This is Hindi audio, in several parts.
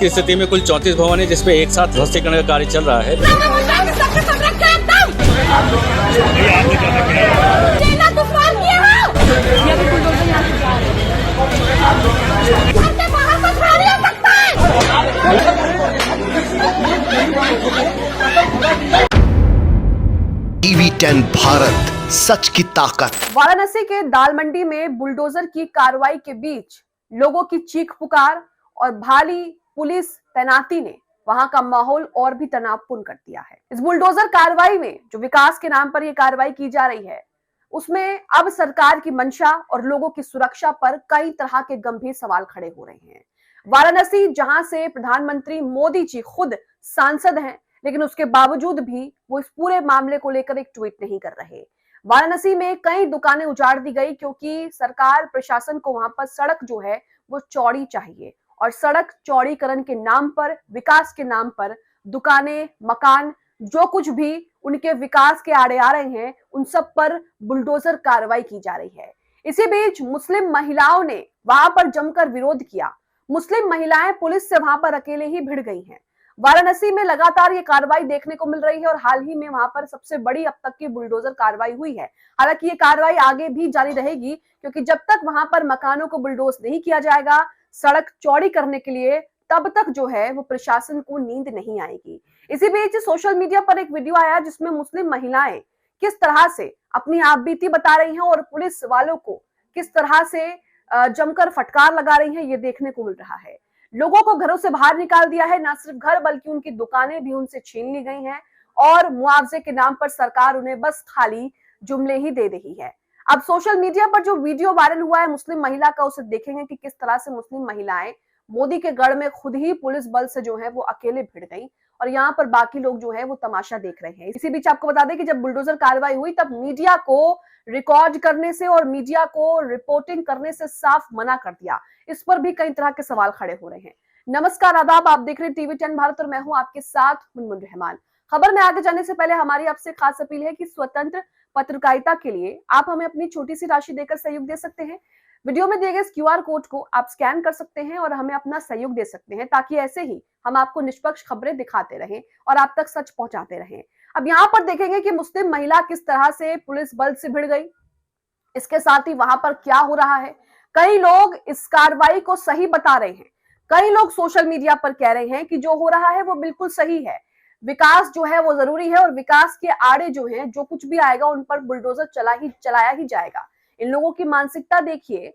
की स्थिति में कुल 34 भवन है जिसपे एक साथ ध्वस्तीकरण का कार्य चल रहा है। TV10 भारत, सच की ताकत। वाराणसी के दाल मंडी में बुलडोजर की कार्रवाई के बीच लोगों की चीख पुकार और भारी पुलिस तैनाती ने वहां का माहौल और भी तनावपूर्ण कर दिया है। इस बुलडोजर कार्रवाई में जो विकास के नाम पर यह कार्रवाई की जा रही है, उसमें अब सरकार की मंशा और लोगों की सुरक्षा पर कई तरह के गंभीर सवाल खड़े हो रहे हैं। वाराणसी, जहां से प्रधानमंत्री मोदी जी खुद सांसद हैं, लेकिन उसके बावजूद भी वो इस पूरे मामले को लेकर एक ट्वीट नहीं कर रहे। वाराणसी में कई दुकानें उजाड़ दी गई क्योंकि सरकार प्रशासन को वहां पर सड़क जो है वो चौड़ी चाहिए, और सड़क चौड़ीकरण के नाम पर, विकास के नाम पर दुकानें, मकान, जो कुछ भी उनके विकास के आड़े आ रहे हैं, उन सब पर बुलडोजर कार्रवाई की जा रही है। इसी बीच मुस्लिम महिलाओं ने वहां पर जमकर विरोध किया। मुस्लिम महिलाएं पुलिस से वहां पर अकेले ही भिड़ गई हैं। वाराणसी में लगातार ये कार्रवाई देखने को मिल रही है और हाल ही में वहां पर सबसे बड़ी अब तक की बुलडोजर कार्रवाई हुई है। हालांकि ये कार्रवाई आगे भी जारी रहेगी, क्योंकि जब तक वहां पर मकानों को बुलडोज नहीं किया जाएगा सड़क चौड़ी करने के लिए, तब तक जो है वो प्रशासन को नींद नहीं आएगी। इसी बीच सोशल मीडिया पर एक वीडियो आया जिसमें मुस्लिम महिलाएं किस तरह से अपनी आपबीती बता रही हैं और पुलिस वालों को किस तरह से जमकर फटकार लगा रही हैं, ये देखने को मिल रहा है। लोगों को घरों से बाहर निकाल दिया है, न सिर्फ घर बल्कि उनकी दुकानें भी उनसे छीन ली गई हैं और मुआवजे के नाम पर सरकार उन्हें बस खाली जुमले ही दे रही है। अब सोशल मीडिया पर जो वीडियो वायरल हुआ है मुस्लिम महिला का, उसे देखेंगे कि किस तरह से मुस्लिम महिलाएं मोदी के गढ़ में खुद ही पुलिस बल से जो है वो अकेले भिड़ गई और यहाँ पर बाकी लोग जो है वो तमाशा देख रहे हैं। इसी बीच आपको बता दें कि जब बुलडोजर कार्रवाई हुई तब मीडिया को रिकॉर्ड करने से और मीडिया को रिपोर्टिंग करने से साफ मना कर दिया। इस पर भी कई तरह के सवाल खड़े हो रहे हैं। नमस्कार, आदाब, आप देख रहे हैं TV10 भारत और मैं हूं आपके साथ मुनमुन रहमान। खबर में आगे जाने से पहले हमारी आपसे खास अपील है कि स्वतंत्र पत्रकारिता के लिए आप हमें अपनी छोटी सी राशि देकर सहयोग दे सकते हैं। वीडियो में दिए गए इस QR कोड को आप स्कैन कर सकते हैं और हमें अपना सहयोग दे सकते हैं, ताकि ऐसे ही हम आपको निष्पक्ष खबरें दिखाते रहें और आप तक सच पहुंचाते रहें। अब यहाँ पर देखेंगे कि मुस्लिम महिला किस तरह से पुलिस बल से भिड़ गई, इसके साथ ही वहां पर क्या हो रहा है। कई लोग इस कार्रवाई को सही बता रहे हैं, कई लोग सोशल मीडिया पर कह रहे हैं कि जो हो रहा है वो बिल्कुल सही है, विकास जो है वो जरूरी है और विकास के आड़े जो है जो कुछ भी आएगा उन पर बुलडोजर चलाया ही जाएगा। इन लोगों की मानसिकता देखिए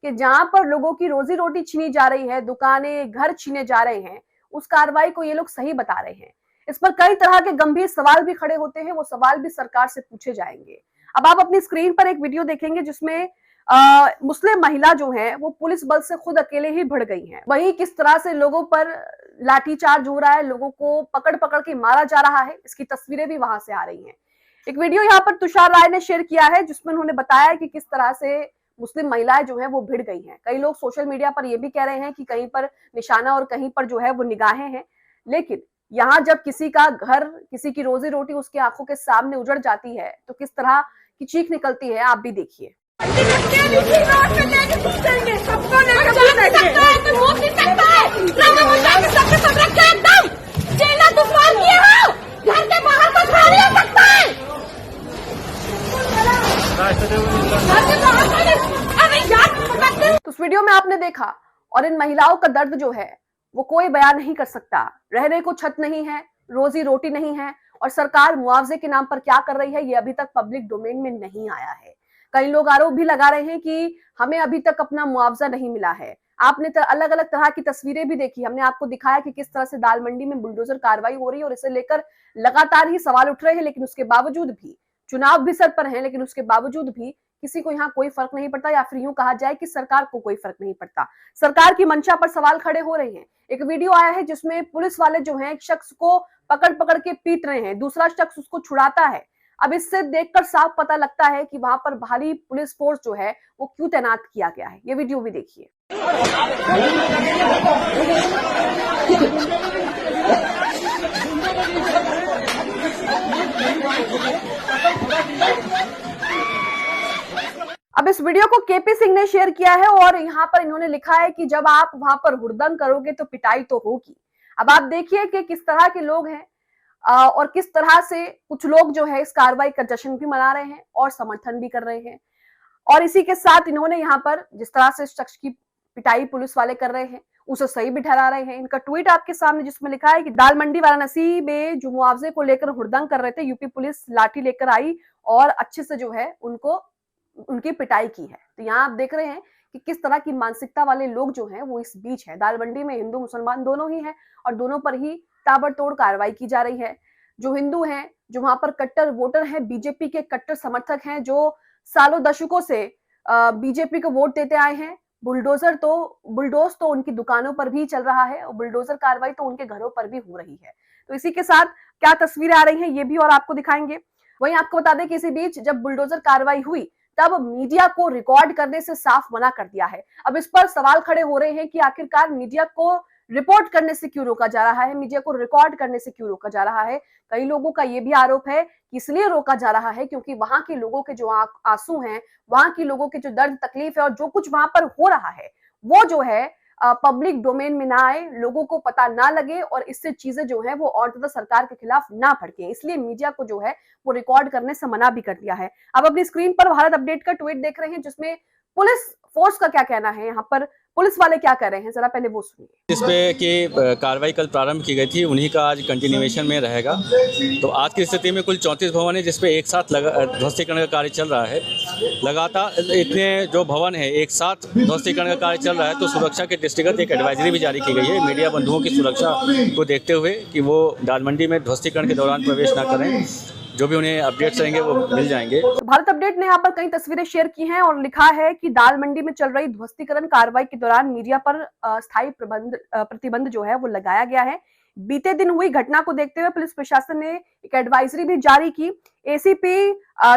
कि जहां पर लोगों की रोजी रोटी छीनी जा रही है, दुकानें, घर छीने जा रहे हैं, उस कार्रवाई को ये लोग सही बता रहे हैं। इस पर कई तरह के गंभीर सवाल भी खड़े होते हैं, वो सवाल भी सरकार से पूछे जाएंगे। अब आप अपनी स्क्रीन पर एक वीडियो देखेंगे जिसमें मुस्लिम महिला जो है वो पुलिस बल से खुद अकेले ही भिड़ गई हैं। वहीं किस तरह से लोगों पर लाठीचार्ज हो रहा है, लोगों को पकड़ पकड़ के मारा जा रहा है, इसकी तस्वीरें भी वहां से आ रही हैं। एक वीडियो यहाँ पर तुषार राय ने शेयर किया है जिसमें उन्होंने बताया कि किस तरह से मुस्लिम महिलाएं जो है वो भिड़ गई हैं। कई लोग सोशल मीडिया पर ये भी कह रहे हैं कि कहीं पर निशाना और कहीं पर जो है वो निगाहें हैं, लेकिन यहाँ जब किसी का घर, किसी की रोजी रोटी उसकी आंखों के सामने उजड़ जाती है तो किस तरह की चीख निकलती है, आप भी देखिए। तो इस वीडियो में आपने देखा, और इन महिलाओं का दर्द जो है वो कोई बयान नहीं कर सकता। रहने को छत नहीं है, रोजी रोटी नहीं है, और सरकार मुआवजे के नाम पर क्या कर रही है ये अभी तक पब्लिक डोमेन में नहीं आया है। कई लोग आरोप भी लगा रहे हैं कि हमें अभी तक अपना मुआवजा नहीं मिला है। आपने अलग अलग तरह की तस्वीरें भी देखी, हमने आपको दिखाया कि किस तरह से दाल मंडी में बुलडोजर कार्रवाई हो रही है और इसे लेकर लगातार ही सवाल उठ रहे हैं, लेकिन उसके बावजूद भी चुनाव भी सर पर है, लेकिन उसके बावजूद भी किसी को यहाँ कोई फर्क नहीं पड़ता, या फिर यूं कहा जाए कि सरकार को कोई फर्क नहीं पड़ता। सरकार की मंशा पर सवाल खड़े हो रहे हैं। एक वीडियो आया है जिसमें पुलिस वाले जो हैं एक शख्स को पकड़ पकड़ के पीट रहे हैं, दूसरा शख्स उसको छुड़ाता है। अब इससे देखकर साफ पता लगता है कि वहां पर भारी पुलिस फोर्स जो है वो क्यों तैनात किया गया है। ये वीडियो भी देखिए। अब इस वीडियो को केपी सिंह ने शेयर किया है और यहाँ पर इन्होंने लिखा है कि जब आप वहां पर हुड़दंग करोगे तो पिटाई तो होगी। अब आप देखिए कि किस तरह के लोग हैं और किस तरह से कुछ लोग जो है इस कार्रवाई का जश्न भी मना रहे हैं और समर्थन भी कर रहे हैं। और इसी के साथ इन्होंने यहाँ पर जिस तरह से शख्स की पिटाई पुलिस वाले कर रहे हैं उसे सही भी ठहरा रहे हैं। इनका ट्वीट आपके सामने जिसमें लिखा है कि दाल मंडी वाराणसी में जो मुआवजे को लेकर हुड़दंग कर रहे थे, यूपी पुलिस लाठी लेकर आई और अच्छे से जो है उनकी पिटाई की है। तो यहाँ आप देख रहे हैं कि किस तरह की मानसिकता वाले लोग जो हैं वो इस बीच है। दाल मंडी में हिंदू मुसलमान दोनों ही हैं और दोनों पर ही ताबड़तोड़ कार्रवाई की जा रही है। जो हिंदू हैं, जो वहां पर कट्टर वोटर हैं, बीजेपी के कट्टर समर्थक हैं, जो सालों दशकों से बीजेपी को वोट देते आए हैं, बुलडोज तो उनकी दुकानों पर भी चल रहा है और बुलडोजर कार्रवाई तो उनके घरों पर भी हो रही है। तो इसी के साथ क्या तस्वीरें आ रही हैं ये भी और आपको दिखाएंगे। वहीं आपको बता दें कि इसी बीच जब बुलडोजर कार्रवाई हुई तब मीडिया को रिकॉर्ड करने से साफ मना कर दिया है। अब इस पर सवाल खड़े हो रहे हैं कि आखिरकार मीडिया को रिपोर्ट करने से क्यों रोका जा रहा है, मीडिया को रिकॉर्ड करने से क्यों रोका जा रहा है। कई लोगों का यह भी आरोप है कि इसलिए रोका जा रहा है क्योंकि वहां के लोगों के जो आंसू हैं, वहां के लोगों के जो दर्द तकलीफ है और जो कुछ वहां पर हो रहा है वो जो है पब्लिक डोमेन में ना आए, लोगों को पता ना लगे और इससे चीजें जो है वो और ज्यादा सरकार के खिलाफ ना भड़के। इसलिए मीडिया को जो है वो रिकॉर्ड करने से मना भी कर दिया है। अब अपनी स्क्रीन पर भारत अपडेट का ट्वीट देख रहे हैं जिसमें पुलिस फोर्स का क्या कहना है, यहाँ पर पुलिस वाले क्या कर रहे हैं, जरा पहले वो सुनिए। इस पे कि कार्रवाई कल प्रारंभ की गई थी, उन्हीं का आज कंटिन्यूएशन में रहेगा। तो आज की स्थिति में कुल 34 भवन है जिसपे एक साथ ध्वस्तीकरण का कार्य चल रहा है। लगातार इतने जो भवन है एक साथ ध्वस्तीकरण का कार्य चल रहा है, तो सुरक्षा के दृष्टिगत एक एडवाइजरी भी जारी की गई है मीडिया बंधुओं की सुरक्षा को देखते हुए कि वो दाल मंडी में ध्वस्तीकरण के दौरान प्रवेश न करें। जो भी उन्हें अपडेट्स रहेंगे वो मिल जाएंगे। तो भारत अपडेट ने यहाँ पर कई तस्वीरें शेयर की हैं और लिखा है कि दाल मंडी में चल रही ध्वस्तीकरण कार्रवाई के दौरान मीडिया पर स्थायी प्रतिबंध जो है वो लगाया गया है। बीते दिन हुई घटना को देखते हुए पुलिस प्रशासन ने एक एडवाइजरी भी जारी की। एसीपी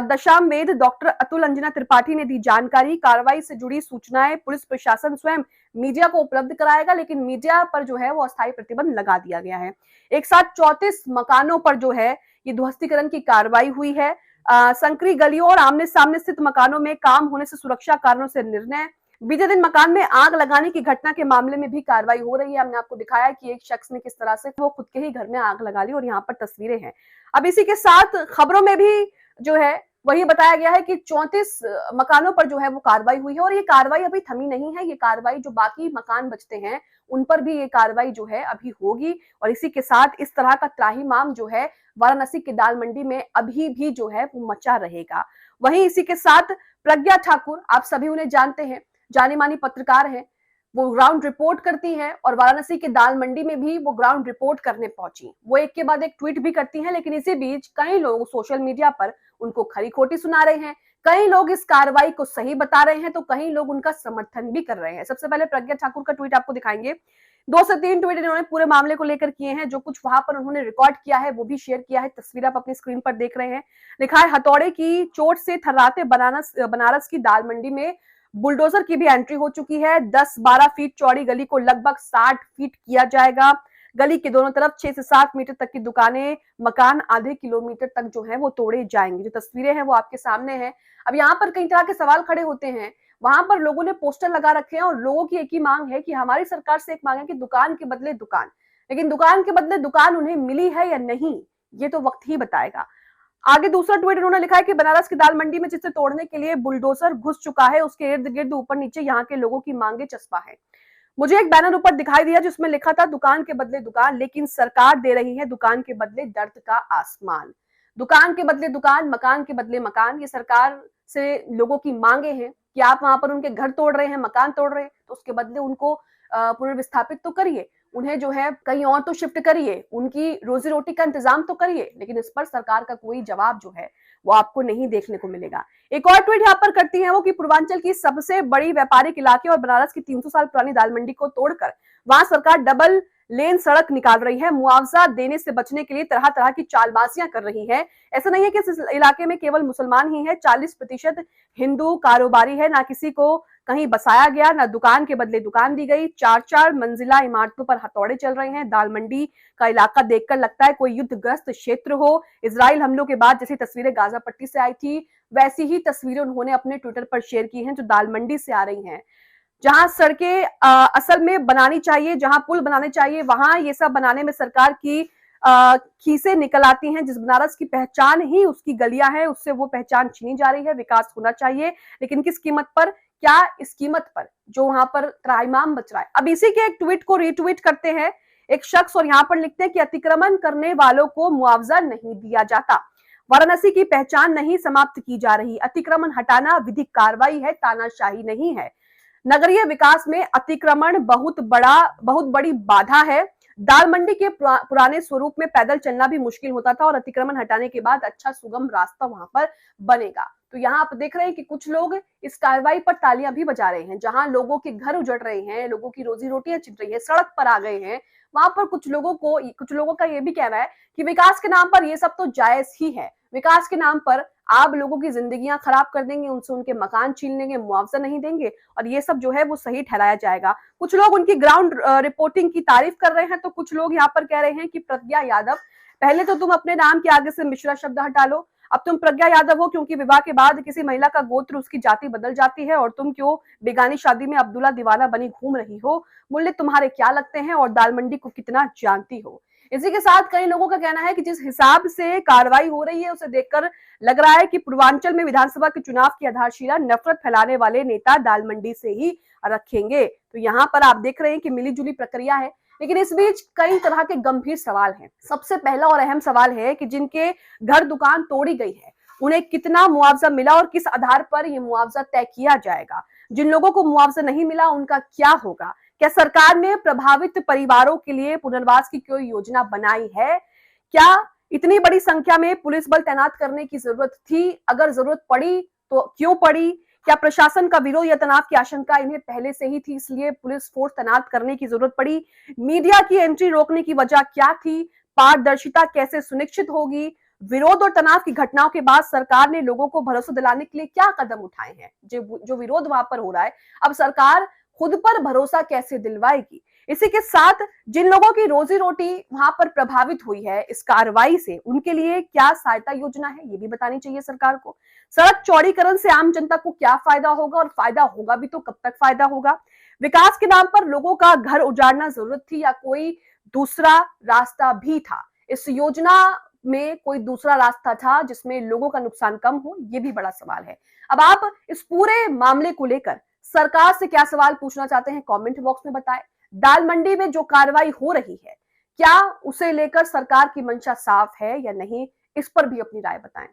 दशामवेद डॉक्टर अतुल अंजना त्रिपाठी ने दी जानकारी। कार्रवाई से जुड़ी सूचनाएं पुलिस प्रशासन स्वयं मीडिया को उपलब्ध कराएगा, लेकिन मीडिया पर जो है वो अस्थायी प्रतिबंध लगा दिया गया है। एक साथ 34 मकानों पर जो है ये ध्वस्तीकरण की कार्रवाई हुई है। संकरी गलियों और आमने सामने स्थित मकानों में काम होने से सुरक्षा कारणों से निर्णय। बीते दिन मकान में आग लगाने की घटना के मामले में भी कार्रवाई हो रही है। हमने आपको दिखाया कि एक शख्स ने किस तरह से वो खुद के ही घर में आग लगा ली और यहाँ पर तस्वीरें हैं। अब इसी के साथ खबरों में भी जो है वही बताया गया है कि 34 मकानों पर जो है वो कार्रवाई हुई है और ये कार्रवाई अभी थमी नहीं है। ये कार्रवाई जो बाकी मकान बचते हैं उन पर भी ये कार्रवाई जो है अभी होगी और इसी के साथ इस तरह का त्राहिमाम जो है वाराणसी की दाल मंडी में अभी भी जो है वो मचा रहेगा। वहीं इसी के साथ प्रज्ञा ठाकुर, आप सभी उन्हें जानते हैं, जानी मानी पत्रकार हैं, वो ग्राउंड रिपोर्ट करती हैं और वाराणसी के दाल मंडी में भी वो ग्राउंड रिपोर्ट करने पहुंची। वो एक के बाद एक ट्वीट भी करती हैं, लेकिन इसी बीच कई लोग सोशल मीडिया पर उनको खरी खोटी सुना रहे हैं। कई लोग इस कार्रवाई को सही बता रहे हैं तो कई लोग उनका समर्थन भी कर रहे हैं। सबसे पहले प्रज्ञा ठाकुर का ट्वीट आपको दिखाएंगे। 2 से 3 ट्वीट इन्होंने पूरे मामले को लेकर किए हैं। जो कुछ वहां पर उन्होंने रिकॉर्ड किया है वो भी शेयर किया है। तस्वीर आप अपनी स्क्रीन पर देख रहे हैं। लिखा है, हथौड़े की चोट से थर्राते बनारस की दाल मंडी में बुलडोजर की भी एंट्री हो चुकी है। 10-12 फीट चौड़ी गली को लगभग 60 फीट किया जाएगा। गली के दोनों तरफ 6 से 7 मीटर तक की दुकानें, मकान आधे किलोमीटर तक जो है वो तोड़े जाएंगे। जो तस्वीरें हैं वो आपके सामने हैं। अब यहाँ पर कई तरह के सवाल खड़े होते हैं। वहां पर लोगों ने पोस्टर लगा रखे हैं और लोगों की एक ही मांग है कि हमारी सरकार से एक मांग है कि दुकान के बदले दुकान, लेकिन दुकान के बदले दुकान उन्हें मिली है या नहीं ये तो वक्त ही बताएगा। आगे दूसरा ट्वीट उन्होंने लिखा है कि बनारस की दाल मंडी में जिसे तोड़ने के लिए बुलडोजर घुस चुका है उसके इर्द गिर्द ऊपर नीचे यहाँ के लोगों की मांगे चस्पा है। मुझे एक बैनर ऊपर दिखाई दिया जिसमें लिखा था दुकान के बदले दुकान, लेकिन सरकार दे रही है दुकान के बदले दर्द का आसमान। दुकान के बदले दुकान, मकान के बदले मकान, ये सरकार से लोगों की मांगे हैं कि आप वहां पर उनके घर तोड़ रहे हैं, मकान तोड़ रहे हैं तो उसके बदले उनको पुनर्विस्थापित तो करिए, उन्हें जो है कहीं और तो शिफ्ट करिए, उनकी रोजी रोटी का इंतजाम तो करिए, लेकिन इस पर सरकार का कोई जवाब जो है वो आपको नहीं देखने को मिलेगा। एक और ट्वीट यहाँ पर करती है वो कि पूर्वांचल की सबसे बड़ी व्यापारिक इलाके और बनारस की 300 साल पुरानी दाल मंडी को तोड़कर वहां सरकार डबल लेन सड़क निकाल रही है। मुआवजा देने से बचने के लिए तरह तरह की चालबाजियां कर रही है। ऐसा नहीं है कि इस इलाके में केवल मुसलमान ही है, 40% हिंदू कारोबारी है। ना किसी को कहीं बसाया गया, ना दुकान के बदले दुकान दी गई। 4-4 मंजिला इमारतों पर हथौड़े चल रहे हैं। दाल मंडी का इलाका देखकर लगता है कोई युद्धग्रस्त क्षेत्र हो। इजराइल हमलों के बाद जैसी तस्वीरें गाजा पट्टी से आई थी वैसी ही तस्वीरें उन्होंने अपने ट्विटर पर शेयर की हैं जो दाल मंडी से आ रही हैं, जहां सड़कें असल में बनानी चाहिए, जहां पुल बनाने चाहिए, वहां ये सब बनाने में सरकार की खीसें निकल आती हैं। जिस बनारस की पहचान ही उसकी गलियां हैं, उससे वो पहचान छीनी जा रही है। विकास होना चाहिए, लेकिन किस कीमत पर? क्या इस कीमत पर जो वहां पर त्राहिमाम बच रहा है। अब इसी के एक ट्वीट को रीट्वीट करते हैं एक शख्स और यहाँ पर लिखते हैं कि अतिक्रमण करने वालों को मुआवजा नहीं दिया जाता, वाराणसी की पहचान नहीं समाप्त की जा रही, अतिक्रमण हटाना विधिक कार्रवाई है, तानाशाही नहीं है। नगरीय विकास में अतिक्रमण बहुत बड़ी बाधा है। दाल मंडी के पुराने स्वरूप में पैदल चलना भी मुश्किल होता था और अतिक्रमण हटाने के बाद अच्छा सुगम रास्ता वहां पर बनेगा। तो यहाँ आप देख रहे हैं कि कुछ लोग इस कार्रवाई पर तालियां भी बजा रहे हैं। जहां लोगों के घर उजड़ रहे हैं, लोगों की रोजी रोटियां छिन रही है, सड़क पर आ गए हैं, वहां पर कुछ लोगों का यह भी कहना है कि विकास के नाम पर यह सब तो जायज ही है। विकास के नाम पर आप लोगों की जिंदगियां खराब कर देंगे, उनसे उनके मकान छीन लेंगे, मुआवजा नहीं देंगे और ये सब जो है वो सही ठहराया जाएगा। कुछ लोग उनकी ग्राउंड रिपोर्टिंग की तारीफ कर रहे हैं, तो कुछ लोग यहाँ पर कह रहे हैं कि प्रज्ञा यादव, पहले तो तुम अपने नाम के आगे से मिश्रा शब्द हटा लो, अब तुम प्रज्ञा यादव हो क्योंकि विवाह के बाद किसी महिला का गोत्र उसकी जाति बदल जाती है और तुम क्यों बेगानी शादी में अब्दुल्ला दीवाना बनी घूम रही हो। मूल्य तुम्हारे क्या लगते हैं और दाल मंडी को कितना जानती हो। इसी के साथ कई लोगों का कहना है कि जिस हिसाब से कार्रवाई हो रही है उसे देखकर लग रहा है कि पूर्वांचल में विधानसभा के चुनाव की आधारशिला नफरत फैलाने वाले नेता दाल मंडी से ही रखेंगे। तो यहाँ पर आप देख रहे हैं कि मिलीजुली प्रक्रिया है, लेकिन इस बीच कई तरह के गंभीर सवाल हैं। सबसे पहला और अहम सवाल है कि जिनके घर दुकान तोड़ी गई है उन्हें कितना मुआवजा मिला और किस आधार पर यह मुआवजा तय किया जाएगा। जिन लोगों को मुआवजा नहीं मिला उनका क्या होगा। क्या सरकार ने प्रभावित परिवारों के लिए पुनर्वास की कोई योजना बनाई है? क्या इतनी बड़ी संख्या में पुलिस बल तैनात करने की जरूरत थी? अगर जरूरत पड़ी तो क्यों पड़ी? क्या प्रशासन का विरोध या तनाव की आशंका इन्हें पहले से ही थी, इसलिए पुलिस फोर्स तैनात करने की जरूरत पड़ी? मीडिया की एंट्री रोकने की वजह क्या थी? पारदर्शिता कैसे सुनिश्चित होगी? विरोध और तनाव की घटनाओं के बाद सरकार ने लोगों को भरोसा दिलाने के लिए क्या कदम उठाए हैं? जो विरोध वहां पर हो रहा है, अब सरकार खुद पर भरोसा कैसे दिलवाएगी? इसी के साथ जिन लोगों की रोजी रोटी वहां पर प्रभावित हुई है इस कार्रवाई से, उनके लिए क्या सहायता योजना है, ये भी बतानी चाहिए सरकार को। सड़क चौड़ीकरण से आम जनता को क्या फायदा होगा और फायदा होगा भी तो कब तक फायदा होगा? विकास के नाम पर लोगों का घर उजाड़ना जरूरत थी या कोई दूसरा रास्ता भी था? इस योजना में कोई दूसरा रास्ता था जिसमें लोगों का नुकसान कम हो? ये भी बड़ा सवाल है। अब आप इस पूरे मामले को लेकर सरकार से क्या सवाल पूछना चाहते हैं, कमेंट बॉक्स में बताएं। दाल मंडी में जो कार्रवाई हो रही है, क्या उसे लेकर सरकार की मंशा साफ है या नहीं, इस पर भी अपनी राय बताएं।